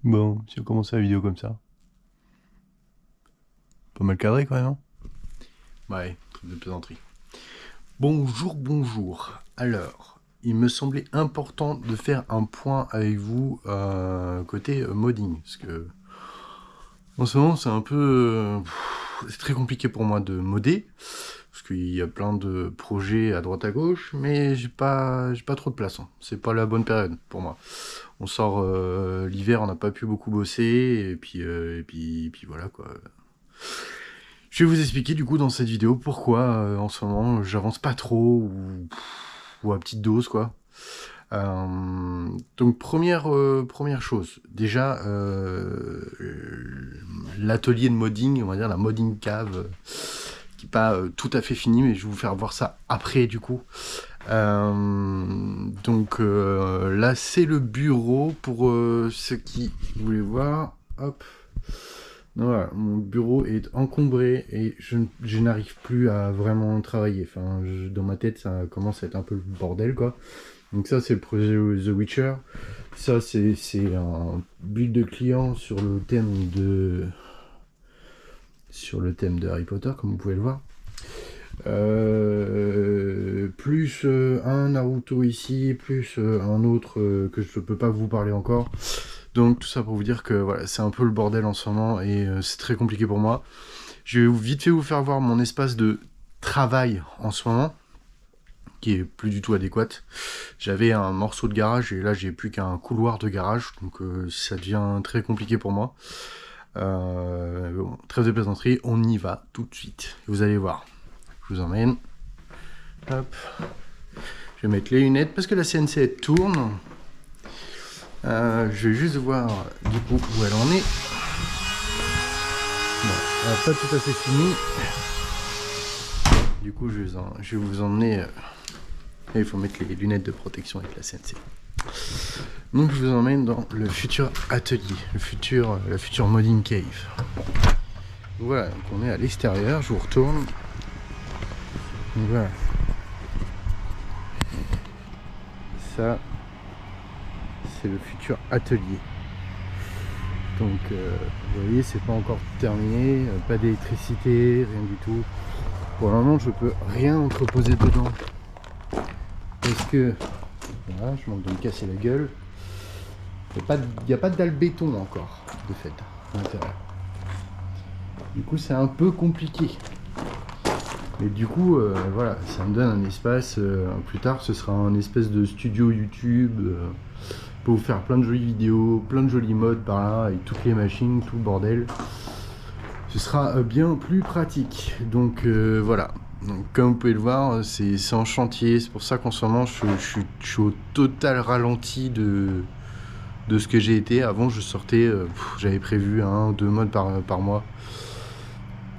Bon, si on commence la vidéo comme ça. Pas mal cadré quand même, hein. Ouais, truc de plaisanterie. Bonjour, bonjour. Alors, il me semblait important de faire un point avec vous côté modding. Parce que en ce moment, c'est un peu... c'est très compliqué pour moi de modder. Parce qu'il y a plein de projets à droite à gauche, mais j'ai pas trop de place, hein. C'est pas la bonne période pour moi. On sort l'hiver, on n'a pas pu beaucoup bosser, et puis voilà quoi. Je vais vous expliquer du coup dans cette vidéo pourquoi en ce moment j'avance pas trop ou à petite dose quoi. Donc première chose, déjà l'atelier de modding, on va dire la modding cave, qui n'est pas tout à fait fini, mais je vais vous faire voir ça après du coup. Donc là c'est le bureau pour ceux qui voulaient voir. Hop. Voilà, mon bureau est encombré et je n'arrive plus à vraiment travailler. Enfin, dans ma tête, ça commence à être un peu le bordel, quoi. Donc ça, c'est le projet The Witcher. Ça, c'est un build de client sur le thème de Harry Potter, comme vous pouvez le voir. Plus un Naruto ici, plus un autre que je ne peux pas vous parler encore. Donc tout ça pour vous dire que voilà, c'est un peu le bordel en ce moment et c'est très compliqué pour moi. Je vais vite fait vous faire voir mon espace de travail en ce moment, qui est plus du tout adéquat. J'avais un morceau de garage et là j'ai plus qu'un couloir de garage, donc ça devient très compliqué pour moi. Bon, trêve de plaisanterie, on y va tout de suite. Vous allez voir. Je vous emmène. Hop. Je vais mettre les lunettes parce que la CNC elle tourne. Je vais juste voir du coup où elle en est. Bon, elle n'a pas tout à fait fini. Du coup, je vais vous emmener. Il faut mettre les lunettes de protection avec la CNC. Donc, je vous emmène dans le futur atelier, la future modding cave. Voilà, donc on est à l'extérieur. Je vous retourne. Donc, voilà. Ça, c'est le futur atelier. Donc vous voyez, c'est pas encore terminé, pas d'électricité, rien du tout. Pour le moment, je peux rien entreposer dedans. Parce que, voilà, je manque de me casser la gueule. Il n'y a pas de dalle béton encore, de fait, à l'intérieur. Du coup, c'est un peu compliqué. Mais du coup, voilà, ça me donne un espace. Plus tard, ce sera un espèce de studio YouTube. Pour vous faire plein de jolies vidéos, plein de jolis mods par là, avec toutes les machines, tout le bordel. Ce sera bien plus pratique. Donc voilà. Donc, comme vous pouvez le voir, c'est en chantier. C'est pour ça qu'en ce moment, je suis au total ralenti de ce que j'ai été. Avant, je sortais, j'avais prévu 1 ou 2 mods par mois.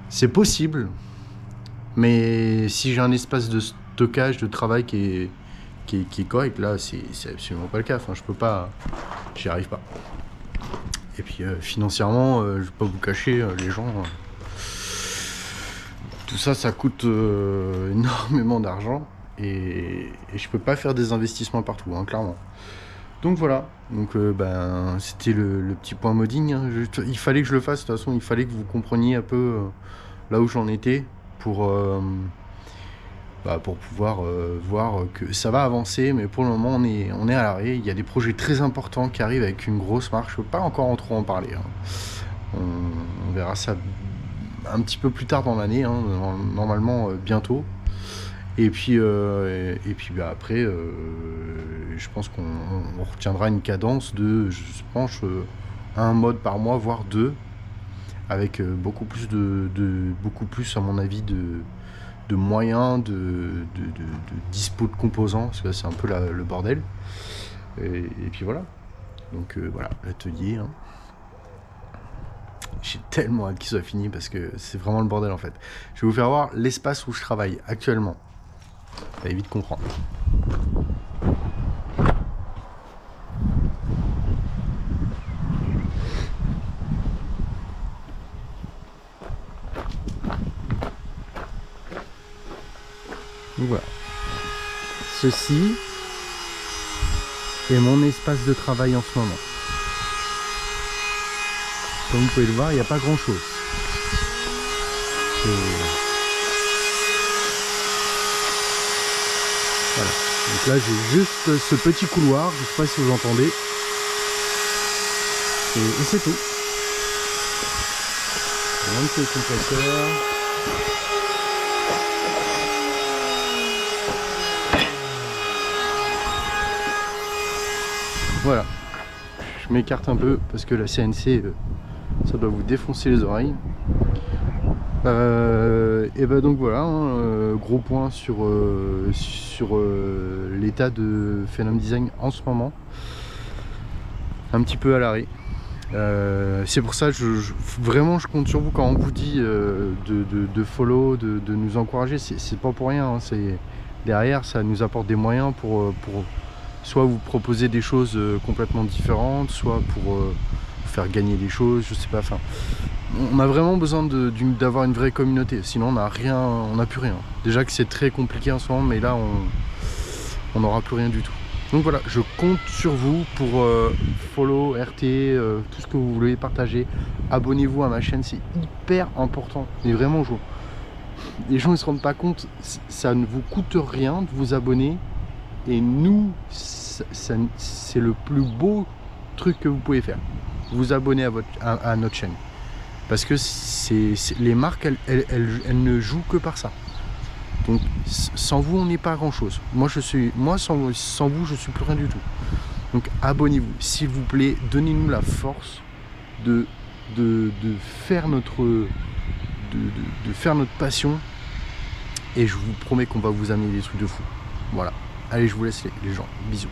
C'est possible. Mais si j'ai un espace de stockage, de travail qui est correct, là, c'est absolument pas le cas. Enfin, je peux pas, j'y arrive pas. Et puis financièrement, je vais pas vous cacher, les gens, tout ça, ça coûte énormément d'argent et je peux pas faire des investissements partout, hein, clairement. Donc voilà, donc c'était le petit point modding, hein. Il fallait que je le fasse, de toute façon, il fallait que vous compreniez un peu là où j'en étais pour pouvoir voir que ça va avancer, mais pour le moment on est à l'arrêt. Il y a des projets très importants qui arrivent avec une grosse marche. Je peux pas encore trop en parler, hein. On verra ça un petit peu plus tard dans l'année, hein, normalement bientôt. Et puis après, je pense qu'on retiendra une cadence de, je pense, un mode par mois, voire 2, avec beaucoup plus à mon avis de moyens, de dispo de composants, parce que c'est un peu le bordel. Et puis voilà. Donc voilà, l'atelier, hein. J'ai tellement hâte qu'il soit fini parce que c'est vraiment le bordel en fait. Je vais vous faire voir l'espace où je travaille actuellement. Vous allez vite comprendre. Donc voilà. Ceci est mon espace de travail en ce moment. Comme vous pouvez le voir, il n'y a pas grand chose. Voilà. Donc là j'ai juste ce petit couloir, je ne sais pas si vous entendez. Et c'est tout. Un petit compresseur. Voilà. Je m'écarte un peu parce que la CNC, ça doit vous défoncer les oreilles. Et ben donc voilà, hein, gros point sur l'état de Phenom Design en ce moment. Un petit peu à l'arrêt. C'est pour ça que vraiment je compte sur vous quand on vous dit de follow, de nous encourager. C'est pas pour rien, hein, derrière ça nous apporte des moyens pour soit vous proposer des choses complètement différentes, soit pour faire gagner des choses, je sais pas. Enfin, on a vraiment besoin d'avoir une vraie communauté, sinon on n'a rien, on n'a plus rien. Déjà que c'est très compliqué en ce moment, mais là on n'aura plus rien du tout. Donc voilà, je compte sur vous pour follow, RT, tout ce que vous voulez partager. Abonnez-vous à ma chaîne, c'est hyper important. Et vraiment, les gens ne se rendent pas compte, ça ne vous coûte rien de vous abonner. Et nous, c'est le plus beau truc que vous pouvez faire. Vous abonner à notre chaîne. Parce que les marques, elles ne jouent que par ça. Donc sans vous on n'est pas grand chose. Moi sans vous je suis plus rien du tout. Donc abonnez-vous s'il vous plaît, donnez-nous la force de faire notre passion, et je vous promets qu'on va vous amener des trucs de fou. Voilà, allez, je vous laisse les gens, bisous.